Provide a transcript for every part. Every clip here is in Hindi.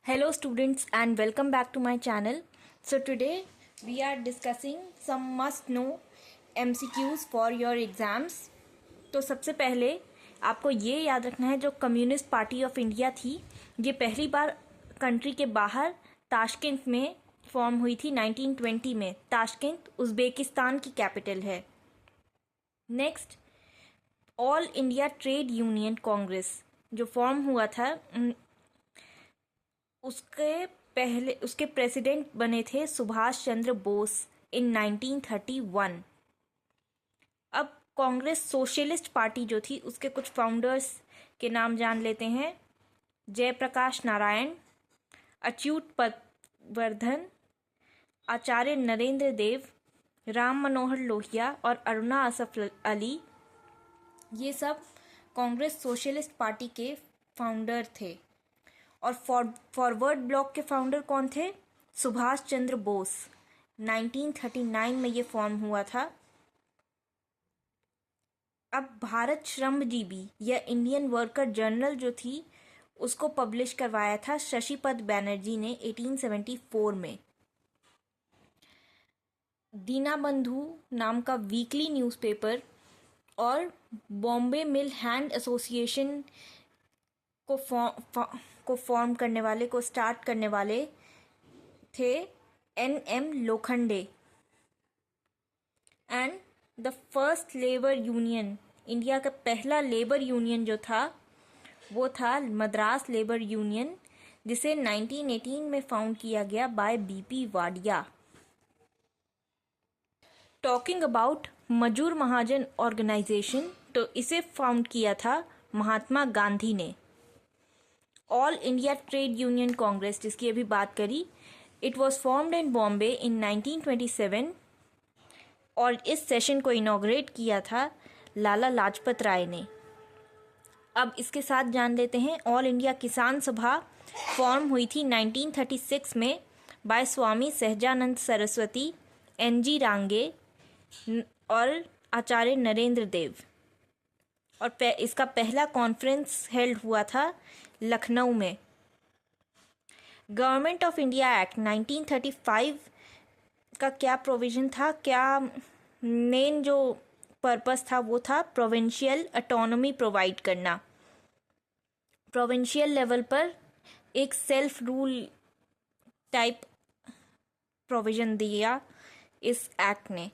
Hello students and welcome back to my channel. So today we are discussing some must know MCQs for your exams. तो सबसे पहले आपको ये याद रखना है जो कम्युनिस्ट पार्टी ऑफ इंडिया थी ये पहली बार कंट्री के बाहर ताशकंद में फॉर्म हुई थी 1920 में। ताशकंद उज़्बेकिस्तान की कैपिटल है। Next, all India Trade Union Congress जो फॉर्म हुआ था उसके प्रेसिडेंट बने थे सुभाष चंद्र बोस इन 1931। अब कांग्रेस सोशलिस्ट पार्टी जो थी उसके कुछ फाउंडर्स के नाम जान लेते हैं। जयप्रकाश नारायण, अच्युत पटवर्धन, आचार्य नरेंद्र देव, राम मनोहर लोहिया और अरुणा असफ अली, ये सब कांग्रेस सोशलिस्ट पार्टी के फाउंडर थे। और फॉरवर्ड ब्लॉक के फाउंडर कौन थे? सुभाष चंद्र बोस। 1939 में ये फॉर्म हुआ था। अब भारत श्रमजीवी या इंडियन वर्कर जर्नल जो थी उसको पब्लिश करवाया था शशिपद बैनर्जी ने 1874 में। दीनाबंधु नाम का वीकली न्यूज़पेपर और बॉम्बे मिल हैंड एसोसिएशन को फॉर्म करने वाले को स्टार्ट करने वाले थे NM Lokhande. And the first labour union, India का पहला लेबर यूनियन जो था वो था मद्रास लेबर यूनियन, जिसे 1918 में फाउंड किया गया by BP Wadia. Talking about Majoor Mahajan organisation, तो इसे फाउंड किया था महात्मा गांधी ने। All India Trade Union Congress जिसकी अभी बात करी, it was formed in Bombay in 1927 और इस सेशन को इनॉग्रेट किया था लाला लाजपत राय ने। अब इसके साथ जान लेते हैं ऑल इंडिया किसान सभा फॉर्म हुई थी 1936 में बाय स्वामी सहजानंद सरस्वती, NG रांगे और आचार्य नरेंद्र देव। और इसका पहला कॉन्फ्रेंस हेल्ड हुआ था लखनऊ में। गवर्नमेंट ऑफ इंडिया एक्ट 1935 का क्या प्रोविजन था, क्या मेन जो पर्पस था वो था प्रोविंशियल ऑटोनॉमी प्रोवाइड करना। प्रोविंशियल लेवल पर एक सेल्फ रूल टाइप प्रोविजन दिया इस एक्ट ने।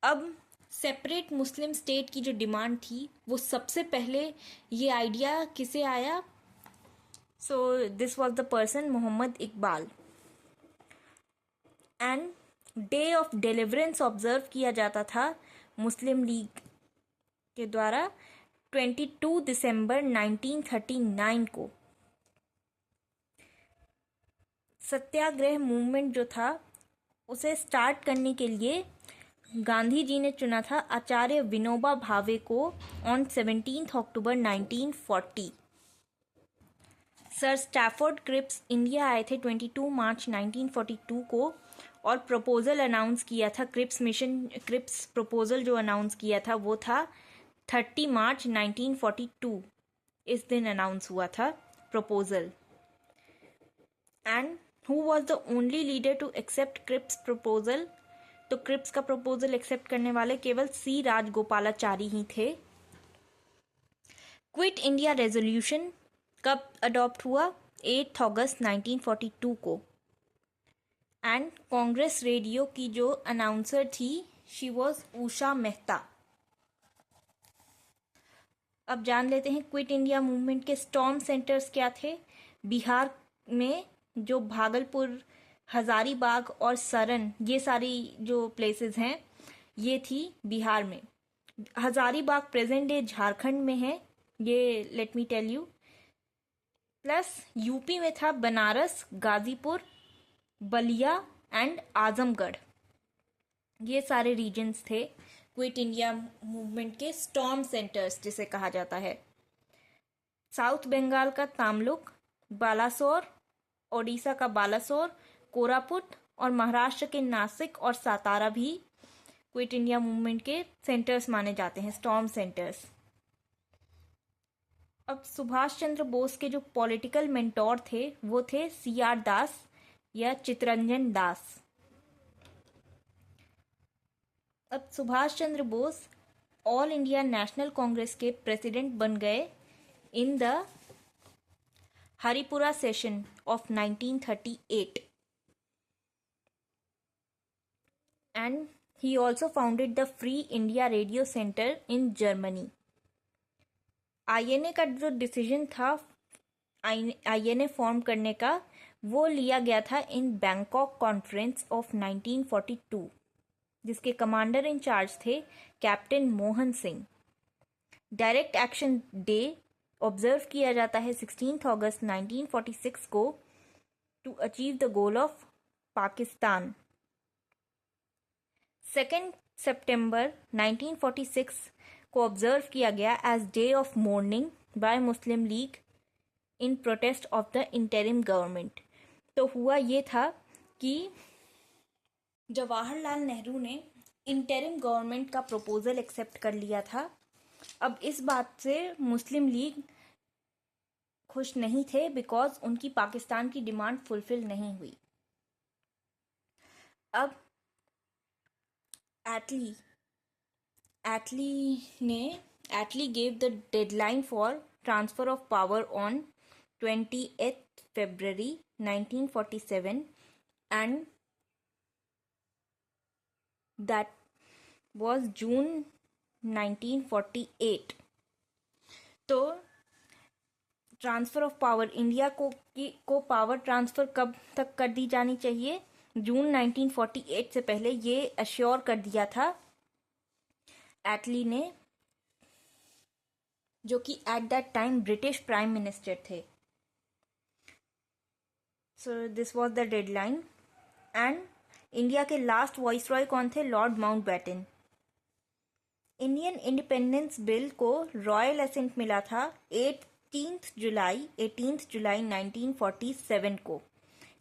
अब सेपरेट मुस्लिम स्टेट की जो डिमांड थी वो सबसे पहले ये आइडिया किसे आया? So this was the person Mohammad Iqbal. And day of deliverance observe किया जाता था मुस्लिम लीग के द्वारा 22 दिसंबर 1939 को। सत्याग्रह मूवमेंट जो था उसे स्टार्ट करने के लिए गांधी जी ने चुना था आचार्य विनोबा भावे को on 17 October 1940। Sir Stafford Cripps India आए थे 22 मार्च 1942 को और प्रपोजल अनाउंस किया था। क्रिप्स प्रपोजल जो अनाउंस किया था वो था 30 मार्च 1942। इस दिन अनाउंस हुआ था proposal. And who was the only leader to accept Cripps proposal? तो क्रिप्स का प्रपोजल एक्सेप्ट करने वाले केवल C राजगोपालाचारी ही थे। क्विट इंडिया रेजोल्यूशन कब अडॉप्ट हुआ? 8 अगस्त 1942 को। एंड कांग्रेस रेडियो की जो अनाउंसर थी शी वॉज उषा मेहता। अब जान लेते हैं क्विट इंडिया मूवमेंट के स्टॉर्म सेंटर्स क्या थे। बिहार में जो भागलपुर, हजारीबाग और सरन, ये सारी जो प्लेसेस हैं ये थी बिहार में। हजारीबाग प्रेजेंट डे झारखंड में है, ये let me tell you. Plus UP में था बनारस, गाजीपुर, बलिया एंड आजमगढ़। ये सारे रीजन्स थे क्विट इंडिया मूवमेंट के स्टॉर्म सेंटर्स जिसे कहा जाता है। साउथ बंगाल का तामलुक, बालासोर, ओडिशा का बालासोर, कोरापुट और महाराष्ट्र के नासिक और सातारा भी क्विट इंडिया मूवमेंट के सेंटर्स माने जाते हैं, स्टॉर्म सेंटर्स। अब सुभाष चंद्र बोस के जो पॉलिटिकल मेंटोर थे वो थे CR दास या चित्तरंजन दास। अब Subhash Chandra Bose All India National Congress के प्रेसिडेंट बन गए in the Haripura session of 1938 and he also founded the Free India Radio Center in Germany. INA का जो डिसीजन था INA फॉर्म करने का वो लिया गया था इन बैंकॉक कॉन्फ्रेंस ऑफ 1942, जिसके कमांडर इन चार्ज थे Captain Mohan Singh. Direct action day observe किया जाता है 16 अगस्त 1946 को to achieve the goal of Pakistan. 2 सितंबर 1946 को ऑब्जर्व किया गया as day of mourning by Muslim League in protest of the interim government. तो हुआ ये था कि जवाहरलाल नेहरू ने इंटरिम गवर्नमेंट का प्रपोजल एक्सेप्ट कर लिया था। अब इस बात से मुस्लिम लीग खुश नहीं थे बिकॉज उनकी पाकिस्तान की डिमांड फुलफिल नहीं हुई। अब Attlee gave the deadline for transfer of power on 28th February 1947 and that was June 1948। तो ट्रांसफ़र ऑफ पावर इंडिया को पावर ट्रांसफ़र कब तक कर दी जानी चाहिए? जून 1948 से पहले ये अश्योर कर दिया था एटली ने, जो कि at that time British prime minister थे। So this was the deadline. And India के लास्ट वाइसरॉय कौन थे? Lord Mountbatten. Indian independence bill को रॉयल एसेंट मिला था 18 जुलाई 1947 को।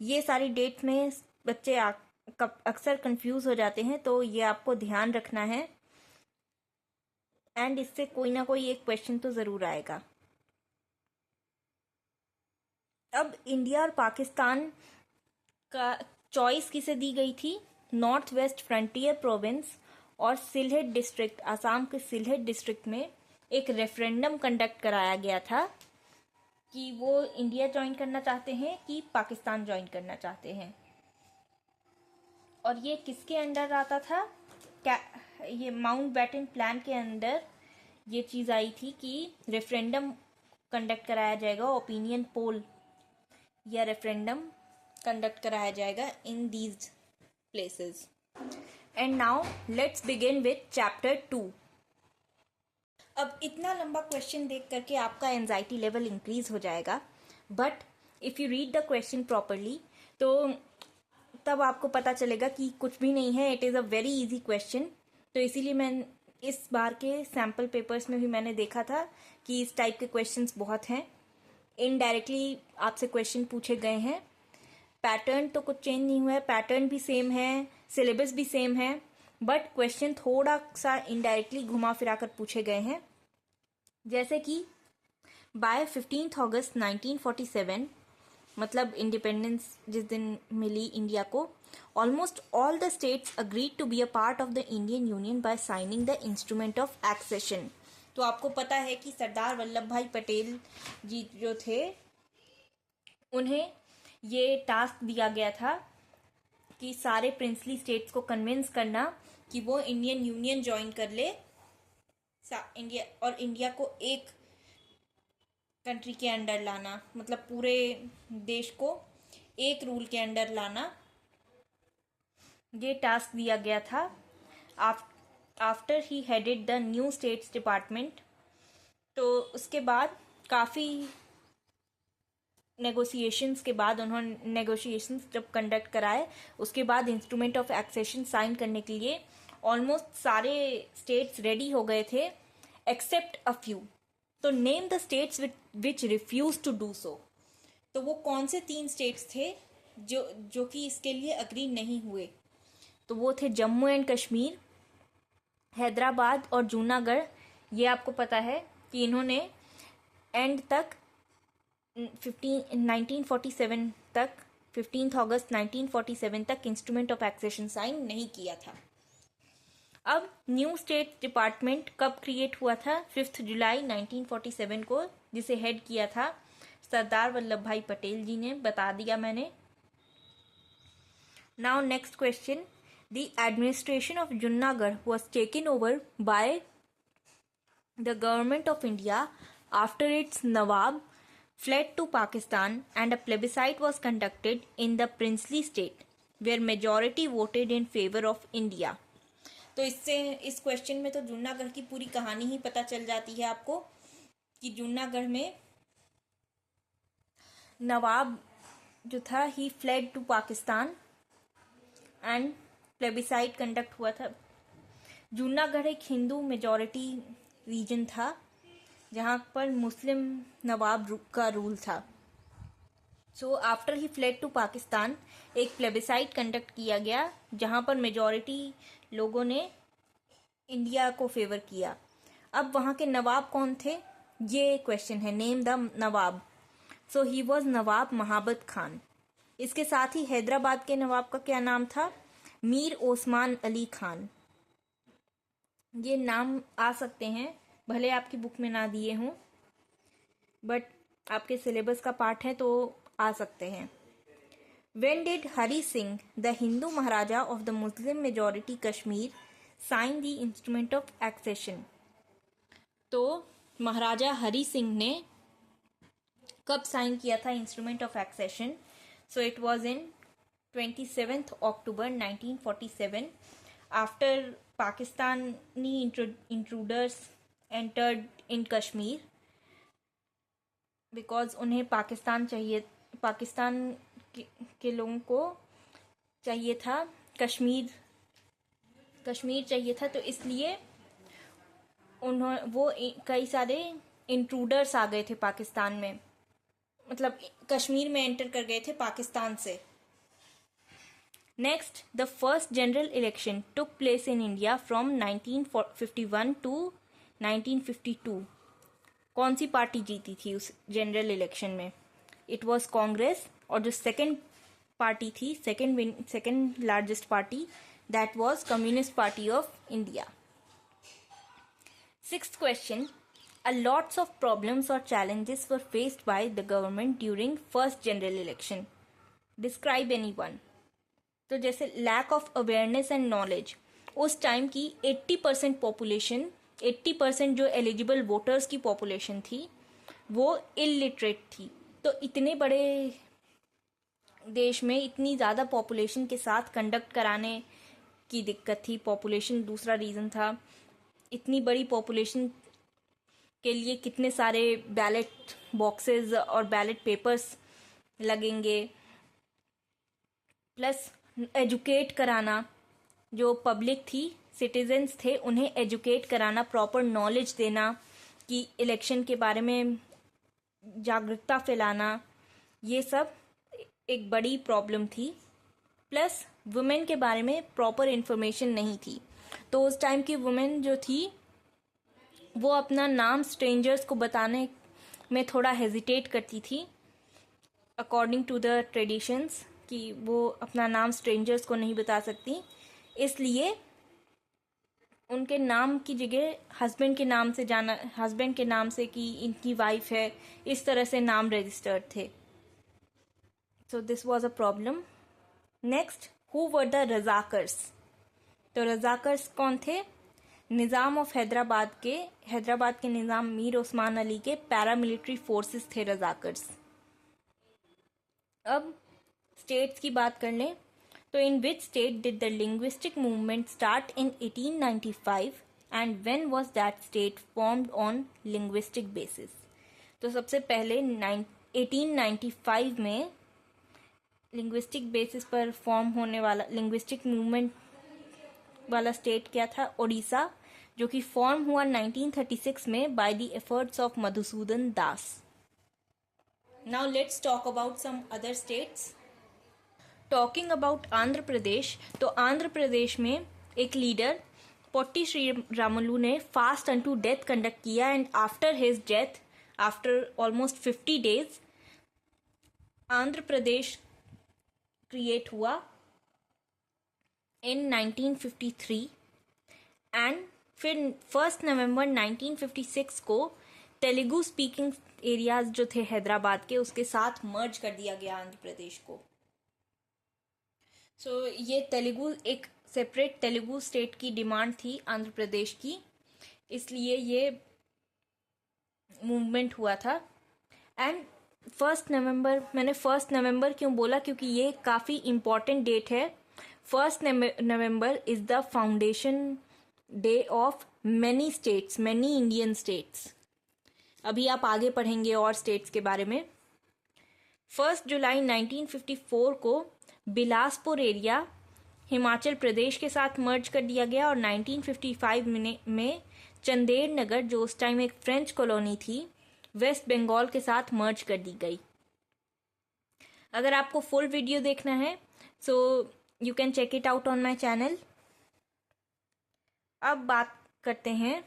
ये सारी डेट्स में बच्चे अक्सर कंफ्यूज हो जाते हैं, तो ये आपको ध्यान रखना है एंड इससे कोई ना कोई एक क्वेश्चन तो ज़रूर आएगा। अब इंडिया और पाकिस्तान का चॉइस किसे दी गई थी? नॉर्थ वेस्ट फ्रंटियर प्रोविंस और सिलहेट डिस्ट्रिक्ट, आसाम के सिलहेट डिस्ट्रिक्ट में एक रेफरेंडम कंडक्ट कराया गया था कि वो इंडिया ज्वाइन करना चाहते हैं कि पाकिस्तान ज्वाइन करना चाहते हैं। और ये किसके अंडर आता था? ये माउंटबेटन प्लान के अंदर ये चीज़ आई थी कि रेफरेंडम कंडक्ट कराया जाएगा, ओपिनियन पोल या रेफरेंडम कंडक्ट कराया जाएगा in these places. And now let's begin with chapter 2। अब इतना लंबा क्वेश्चन देख करके आपका एंजाइटी लेवल इंक्रीज हो जाएगा, but if you read the question properly तो तब आपको पता चलेगा कि कुछ भी नहीं है, it is a very easy question. तो इसीलिए मैं इस बार के सैम्पल पेपर्स में भी मैंने देखा था कि इस टाइप के क्वेश्चंस बहुत हैं। इनडायरेक्टली आपसे क्वेश्चन पूछे गए हैं। पैटर्न तो कुछ चेंज नहीं हुआ है, पैटर्न भी सेम है, सिलेबस भी सेम है, बट क्वेश्चन थोड़ा सा इनडायरेक्टली घुमा फिरा कर पूछे गए हैं। जैसे कि बाय 15 अगस्त 1947, मतलब इंडिपेंडेंस जिस दिन मिली इंडिया को, almost all the states agreed to be a part of the Indian union by signing the instrument of accession. तो आपको पता है कि सरदार वल्लभ भाई पटेल जी जो थे, उन्हें ये टास्क दिया गया था कि सारे प्रिंसली स्टेट्स को कन्विंस करना कि वो इंडियन यूनियन ज्वाइन कर ले, इंडिया को एक कंट्री के अंडर लाना, मतलब पूरे देश को एक रूल के अंडर लाना, ये टास्क दिया गया था। After he headed the new states department. तो उसके बाद काफ़ी नेगोशिएशंस के बाद, उन्होंने नेगोशिएशंस जब कंडक्ट कराए, उसके बाद इंस्ट्रूमेंट ऑफ एक्सेशन साइन करने के लिए ऑलमोस्ट सारे स्टेट्स रेडी हो गए थे एक्सेप्ट अ फ्यू। तो name the states which refuse to do so. तो वो कौन से 3 स्टेट्स थे जो कि इसके लिए अग्री नहीं हुए? तो वो थे जम्मू एंड कश्मीर, हैदराबाद और जूनागढ़। ये आपको पता है कि इन्होंने एंड तक 1947 तक 15 अगस्त 1947 तक इंस्ट्रूमेंट ऑफ एक्सेशन साइन नहीं किया था। अब न्यू स्टेट डिपार्टमेंट कब क्रिएट हुआ था? 5 जुलाई 1947 को, जिसे हेड किया था सरदार वल्लभ भाई पटेल जी ने, बता दिया मैंने। Now next question, the administration of Junagadh was taken over by the government of India after its nawab fled to Pakistan and a plebiscite was conducted in the princely state where majority voted in favor of India। तो इससे इस क्वेश्चन में तो जुन्नागढ़ की पूरी कहानी ही पता चल जाती है आपको कि जुन्नागढ़ में नवाब जो था he fled to Pakistan and plebiscite conduct हुआ था। जुन्नागढ़ एक हिंदू मेजॉरिटी रीजन था जहाँ पर मुस्लिम नवाब का रूल था। So after he fled to Pakistan एक प्लेबिसाइट कंडक्ट किया गया जहाँ पर मेजॉरिटी लोगों ने इंडिया को फेवर किया। अब वहाँ के नवाब कौन थे, ये क्वेश्चन है। Name the nawab. So he was nawab Mahabat Khan. इसके साथ ही हैदराबाद के नवाब का क्या नाम था? मीर ओस्मान अली खान। ये नाम आ सकते हैं, भले आपकी बुक में ना दिए हों, बट आपके सिलेबस का पार्ट है तो आ सकते हैं। When did Hari Singh, the Hindu maharaja of the Muslim majority Kashmir, sign the instrument of accession? तो महाराजा हरी सिंह ने कब साइन किया था instrument of accession? So it was in 27 October 1947 after Pakistani intruders entered in Kashmir, because उन्हें पाकिस्तान के लोगों को चाहिए था कश्मीर चाहिए था, तो इसलिए कई सारे इंट्रूडर्स आ गए थे पाकिस्तान में, मतलब कश्मीर में एंटर कर गए थे पाकिस्तान से। Next, the first general election took place in India from 1951 to 1952। कौन सी पार्टी जीती थी उस जनरल इलेक्शन में? इट वाज कांग्रेस, और जो सेकंड पार्टी थी, second largest party, that was Communist Party of India. Sixth question, a lots of problems or challenges were faced by the government during first general election. Describe any one. तो जैसे lack of awareness and knowledge, उस टाइम की 80% पॉपुलेशन, 80% जो एलिजिबल वोटर्स की पॉपुलेशन थी वो इलिटरेट थी। तो इतने बड़े देश में इतनी ज़्यादा पॉपुलेशन के साथ कंडक्ट कराने की दिक्कत थी। पॉपुलेशन दूसरा रीज़न था। इतनी बड़ी पॉपुलेशन के लिए कितने सारे बैलेट बॉक्सेस और बैलेट पेपर्स लगेंगे, प्लस एजुकेट कराना, जो पब्लिक थी, सिटीजन्स थे, उन्हें एजुकेट कराना, प्रॉपर नॉलेज देना कि इलेक्शन के बारे में जागरूकता फैलाना, ये सब एक बड़ी प्रॉब्लम थी। प्लस वुमेन के बारे में प्रॉपर इन्फॉर्मेशन नहीं थी। तो उस टाइम की वुमेन जो थी वो अपना नाम स्ट्रेंजर्स को बताने में थोड़ा हेजिटेट करती थी, अकॉर्डिंग टू द ट्रेडिशंस, कि वो अपना नाम स्ट्रेंजर्स को नहीं बता सकती। इसलिए उनके नाम की जगह हस्बैंड के नाम से जाना, हस्बैंड के नाम से कि इनकी वाइफ है, इस तरह से नाम रजिस्टर्ड थे। So this was a problem. Next, who were the Razakars? तो रजाकर्स कौन थे? निज़ाम ऑफ हैदराबाद के निज़ाम मीर ओस्मान अली के पैरामिलिट्री फोर्सेस थे रजाकर्स। अब स्टेट्स की बात कर लें तो in which state did the linguistic movement start in 1895 and when was that state formed on linguistic basis? तो सबसे पहले 1895 में लिंग्विस्टिक बेसिस पर फॉर्म होने वाला लिंग्विस्टिक मूवमेंट वाला स्टेट क्या था? ओडिशा, जो कि फॉर्म हुआ 1936 में by the efforts of Madhusudan Das. Now let's talk about some other states. Talking about Andhra Pradesh, तो आंध्र प्रदेश में एक लीडर पोट्टी श्री रामुलु ने फास्ट अनटू डेथ कंडक्ट किया, and after his death after almost 50 days Andhra Pradesh create हुआ इन 1953 एंड फिर 1 नवंबर 1956 को तेलुगु स्पीकिंग एरियाज जो थे हैदराबाद के, उसके साथ मर्ज कर दिया गया आंध्र प्रदेश को। सो ये तेलुगु एक सेपरेट तेलुगु स्टेट की डिमांड थी आंध्र प्रदेश की, इसलिए ये मूवमेंट हुआ था। एंड 1 नवंबर, मैंने 1 नवंबर क्यों बोला, क्योंकि ये काफ़ी इम्पॉर्टेंट डेट है। 1 November is the foundation day of many states, many Indian states. अभी आप आगे पढ़ेंगे और स्टेट्स के बारे में। 1 जुलाई 1954 को बिलासपुर एरिया हिमाचल प्रदेश के साथ मर्ज कर दिया गया और 1955 में चंदेर नगर, जो उस टाइम एक फ्रेंच कॉलोनी थी, वेस्ट बंगाल के साथ मर्ज कर दी गई। अगर आपको फुल वीडियो देखना है so you can check it out on my channel. अब बात करते हैं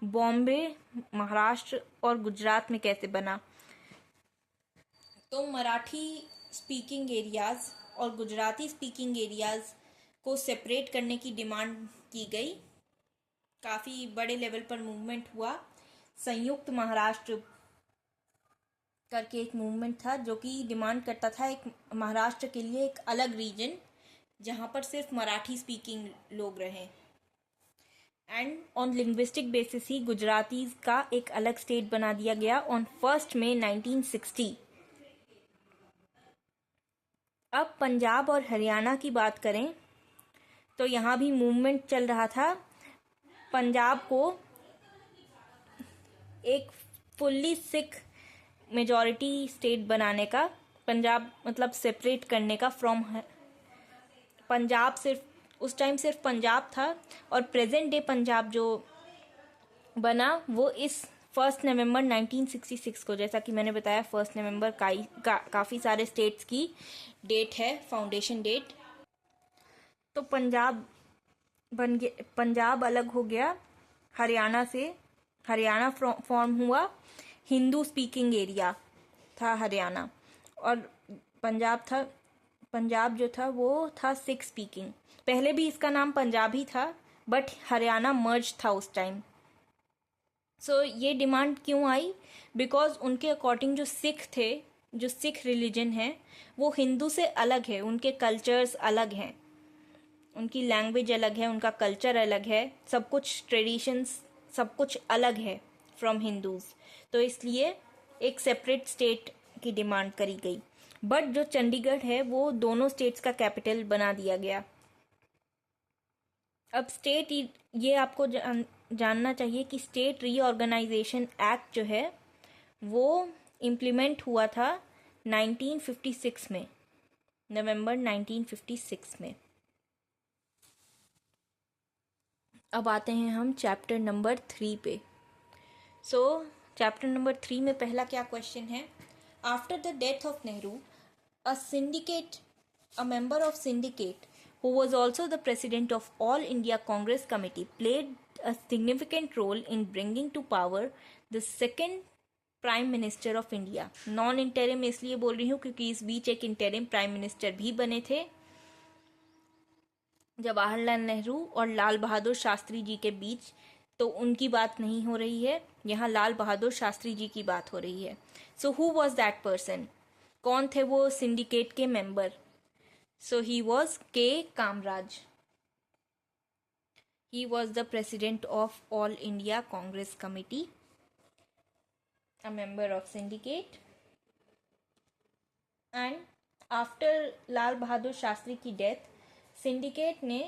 बॉम्बे, महाराष्ट्र और गुजरात में कैसे बना। तो मराठी स्पीकिंग एरियाज और गुजराती स्पीकिंग एरियाज को सेपरेट करने की डिमांड की गई। काफ़ी बड़े लेवल पर मूवमेंट हुआ। संयुक्त महाराष्ट्र करके एक मूवमेंट था जो कि डिमांड करता था एक महाराष्ट्र के लिए एक अलग रीजन जहाँ पर सिर्फ मराठी स्पीकिंग लोग रहें। And on linguistic basis he Gujaratis का एक अलग स्टेट बना दिया गया ऑन 1 मई 1960। अब पंजाब और हरियाणा की बात करें तो यहाँ भी मूवमेंट चल रहा था। पंजाब को एक फुल्ली सिख मेजॉरिटी स्टेट बनाने का, पंजाब मतलब सेपरेट करने का फ्रॉम पंजाब, सिर्फ उस टाइम सिर्फ पंजाब था और प्रेजेंट डे पंजाब जो बना वो इस 1 नवंबर 1966 को, जैसा कि मैंने बताया 1 नवंबर काफ़ी सारे स्टेट्स की डेट है, फाउंडेशन डेट। तो पंजाब बन गया, पंजाब अलग हो गया हरियाणा से, हरियाणा फॉर्म हुआ, हिंदू स्पीकिंग एरिया था हरियाणा, और पंजाब जो था वो था सिख स्पीकिंग। पहले भी इसका नाम पंजाब ही था बट हरियाणा मर्ज था उस टाइम। सो ये डिमांड क्यों आई, बिकॉज उनके अकॉर्डिंग जो सिख थे, जो सिख रिलीजन है वो हिंदू से अलग है, उनके कल्चर्स अलग हैं, उनकी लैंग्वेज अलग है, उनका कल्चर अलग है, सब कुछ ट्रेडिशंस सब कुछ अलग है फ्रॉम हिंदूज। तो इसलिए एक सेपरेट स्टेट की डिमांड करी गई। बट जो चंडीगढ़ है वो दोनों स्टेट्स का कैपिटल बना दिया गया। अब स्टेट, ये आपको जानना चाहिए कि स्टेट रीऑर्गेनाइजेशन एक्ट जो है वो इम्प्लीमेंट हुआ था 1956 में, नवंबर 1956 में। अब आते हैं हम चैप्टर नंबर 3 पे। सो चैप्टर नंबर 3 में पहला क्या क्वेश्चन है, after the death of Nehru a member of syndicate who was also the president of All India Congress Committee played a significant role in bringing to power the second prime minister of India. Non interim इसलिए बोल रही हूँ क्योंकि इस बीच एक इंटरिम प्राइम मिनिस्टर भी बने थे जवाहरलाल नेहरू और लाल बहादुर शास्त्री जी के बीच, तो उनकी बात नहीं हो रही है, यहाँ लाल बहादुर शास्त्री जी की बात हो रही है। So who was that person, कौन थे वो सिंडिकेट के member? So he was K Kamaraj. He was the president of all India Congress committee, a member of syndicate, and after Lal Bahadur Shastri की डेथ सिंडिकेट ने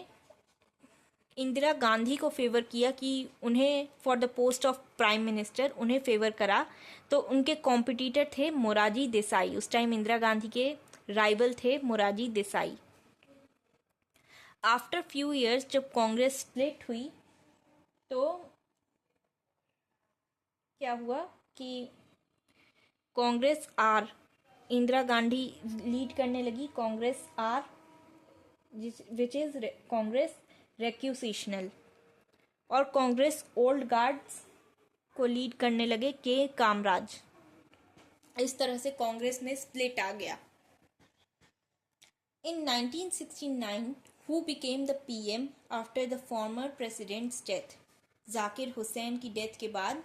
इंदिरा गांधी को फेवर किया कि उन्हें for the post of prime minister उन्हें फेवर करा। तो उनके कॉम्पिटिटर थे मोरारजी देसाई, उस टाइम इंदिरा गांधी के राइवल थे Morarji Desai. After few years जब कांग्रेस स्प्लिट हुई तो क्या हुआ कि कांग्रेस आर, इंदिरा गांधी लीड करने लगी Congress R, which is Congress requisitional, और कांग्रेस ओल्ड गार्ड्स को लीड करने लगे के कामराज। इस तरह से कांग्रेस में स्प्लिट आ गया। In 1969, who became the PM after the former president's death? Zakir Hussain की डेथ के बाद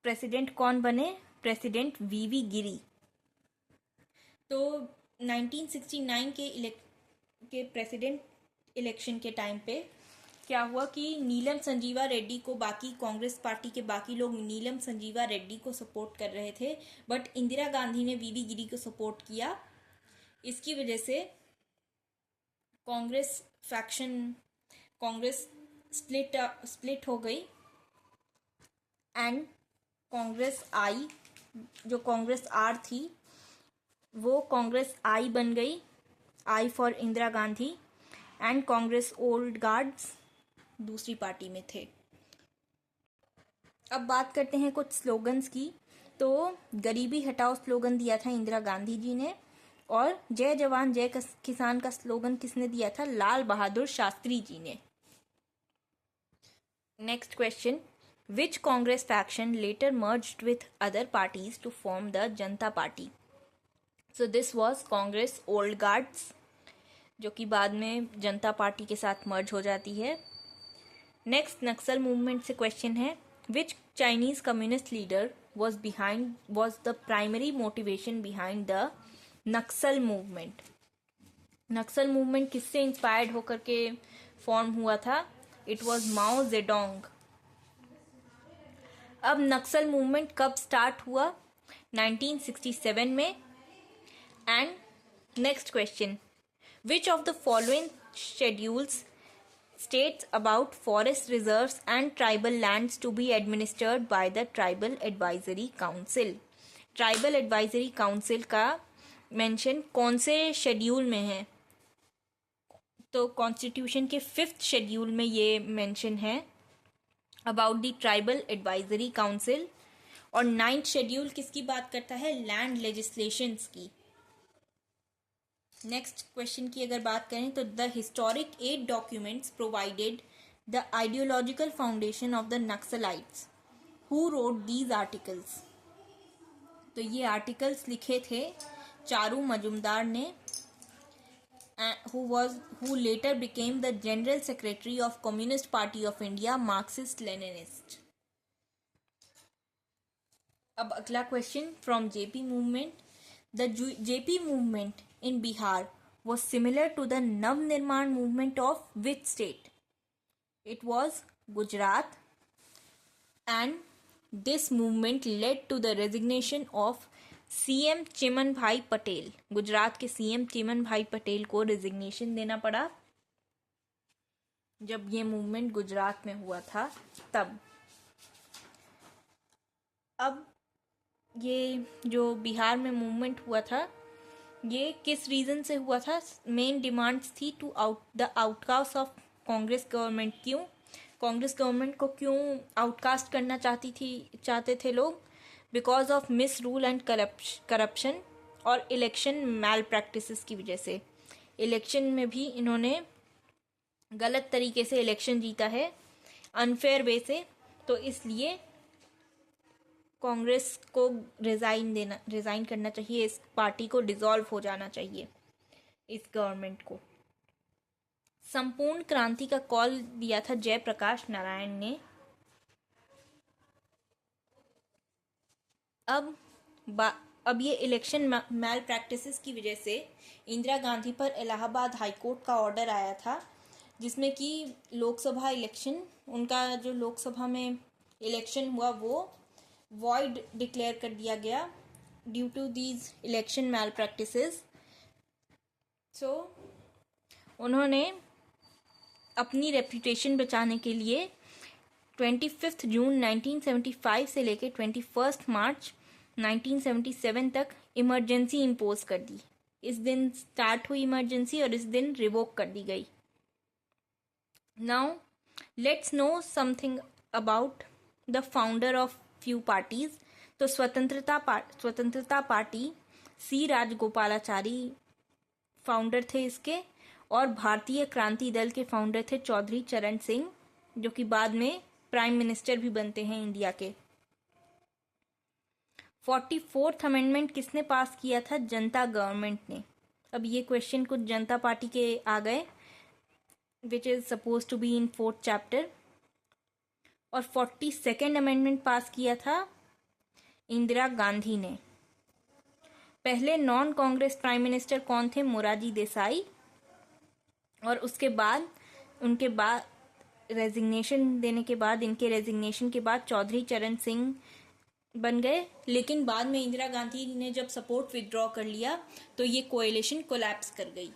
प्रेसिडेंट कौन बने? प्रेसिडेंट वीवी गिरी। तो 1969 के प्रेसिडेंट इलेक्शन के टाइम पे क्या हुआ कि नीलम संजीवा रेड्डी को, बाकी कांग्रेस पार्टी के बाकी लोग नीलम संजीवा रेड्डी को सपोर्ट कर रहे थे, बट इंदिरा गांधी ने वीवी गिरी को सपोर्ट किया। इसकी वजह से कांग्रेस स्प्लिट हो गई एंड कांग्रेस आई, जो कांग्रेस आर थी वो कांग्रेस आई बन गई, I for Indira Gandhi, and Congress old guards दूसरी पार्टी में थे। अब बात करते हैं कुछ स्लोगन्स की। तो गरीबी हटाओ स्लोगन दिया था इंदिरा गांधी जी ने, और जय जवान जय किसान का स्लोगन किसने दिया था? लाल बहादुर शास्त्री जी ने। Next question, which Congress faction later merged with other parties to form the Janata Party? So this was Congress old guards, जो कि बाद में जनता पार्टी के साथ मर्ज हो जाती है। नेक्स्ट नक्सल मूवमेंट से क्वेश्चन है, which Chinese communist leader was the primary motivation behind the Naxal movement? Naxal movement किससे इंस्पायर्ड होकर के फॉर्म हुआ था? It was Mao Zedong. अब नक्सल मूवमेंट कब स्टार्ट हुआ? 1967 में। And next question, which of the following schedules states about forest reserves and tribal lands to be administered by the Tribal Advisory Council? Tribal Advisory Council का मेंशन कौन से शेड्यूल में है? तो कॉन्स्टिट्यूशन के 5th शेड्यूल में ये मेंशन है about the tribal advisory council. और 9th शेड्यूल किसकी बात करता है? लैंड लेजिस्लेशंस की। नेक्स्ट क्वेश्चन की अगर बात करें तो the historic 8 documents provided the ideological foundation of the Naxalites. Who wrote these articles? तो ये आर्टिकल्स लिखे थे चारू मजुमदार ने, who later became the general secretary of Communist Party of India, Marxist Leninist। अब अगला question, from JP movement, the JP movement in Bihar was similar to the Navnirman movement of which state? It was Gujarat, and this movement led to the resignation of CM Chiman भाई पटेल। गुजरात के CM चिमन भाई पटेल को रेजिग्नेशन देना पड़ा जब ये मूवमेंट गुजरात में हुआ था तब। अब ये जो बिहार में मूवमेंट हुआ था ये किस रीज़न से हुआ था? मेन डिमांड्स थी to outcast of Congress government. क्यों कांग्रेस गवर्नमेंट को क्यों आउटकास्ट करना चाहते थे लोग? Because of miss rule and corruption और इलेक्शन मैल प्रैक्टिसेस की वजह से। इलेक्शन में भी इन्होंने गलत तरीके से इलेक्शन जीता है, अनफेयर वे से, तो इसलिए कांग्रेस को रिजाइन करना चाहिए, इस पार्टी को डिसॉल्व हो जाना चाहिए, इस गवर्नमेंट को। संपूर्ण क्रांति का कॉल दिया था जयप्रकाश नारायण ने। अब ये इलेक्शन मैल प्रैक्टिसेस की वजह से इंदिरा गांधी पर इलाहाबाद हाई कोर्ट का ऑर्डर आया था, जिसमें कि लोकसभा इलेक्शन, उनका जो लोकसभा में इलेक्शन हुआ वो वॉइड डिक्लेयर कर दिया गया due to these election malpractices. So उन्होंने अपनी रेपुटेशन बचाने के लिए 25 जून 1975 से लेकर 21 मार्च 1977 तक इमरजेंसी इम्पोज कर दी। इस दिन स्टार्ट हुई इमरजेंसी और इस दिन रिवोक कर दी गई। Now let's know something about the founder of few parties. तो स्वतंत्रता पार्टी सी राजगोपालाचारी फाउंडर थे इसके, और भारतीय क्रांति दल के फाउंडर थे चौधरी चरण सिंह, जो कि बाद में प्राइम मिनिस्टर भी बनते हैं इंडिया के। 44th अमेंडमेंट किसने पास किया था? जनता गवर्नमेंट ने। अब ये क्वेश्चन कुछ जनता पार्टी के आ गए, which is suppose to be in 4th chapter. और 42nd अमेंडमेंट पास किया था इंदिरा गांधी ने। पहले नॉन कांग्रेस प्राइम मिनिस्टर कौन थे? मोरारजी देसाई। और उसके बाद उनके बाद रेजिग्नेशन देने के बाद, इनके रेजिग्नेशन के बाद चौधरी चरण सिंह बन गए। लेकिन बाद में इंदिरा गांधी ने जब सपोर्ट विदड्रॉ कर लिया तो ये कोएलिशन कोलैप्स कर गई।